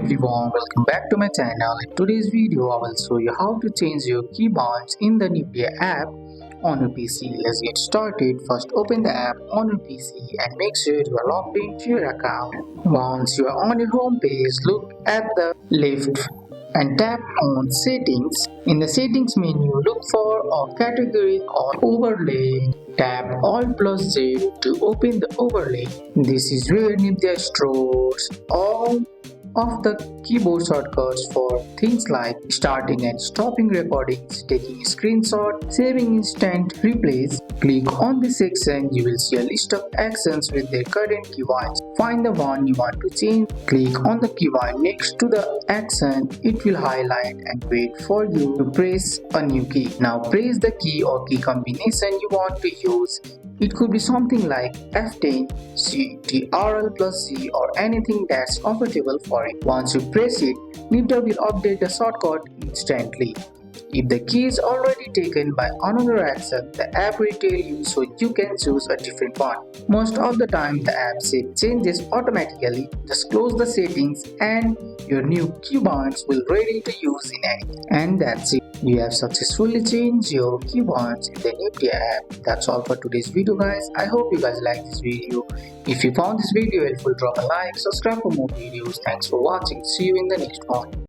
everyone, welcome back to my channel. In today's video, I will show you how to change your keybinds in the Nvidia app on your PC. Let's get started. First, open the app on your PC and make sure you are logged into your account. Once you are on your home page, look at the left and tap on Settings. In the Settings menu, look for a category called Overlay. Tap Alt plus Z to open the overlay. This is where Nvidia stores all of the keyboard shortcuts for things like starting and stopping recordings, taking a screenshot, saving instant replays. Click on this section, you will see a list of actions with their current keybinds. Find the one you want to change, click on the keybind next to the action, it will highlight and wait for you to press a new key. Now press the key or key combination you want to use. It could be something like F10, Ctrl plus C or anything that's comfortable for it. Once you press it, Nvidia will update the shortcut instantly. If the key is already taken by another action, the app will tell you so you can choose a different one. Most of the time, the app saves changes automatically. Just close the settings and your new keybinds will ready to use in any. And that's it. You have successfully changed your keybinds in the Nvidia app. That's all for today's video, guys. I hope you guys like this video. If you found this video helpful, drop a like, subscribe for more videos. Thanks for watching. See you in the next one.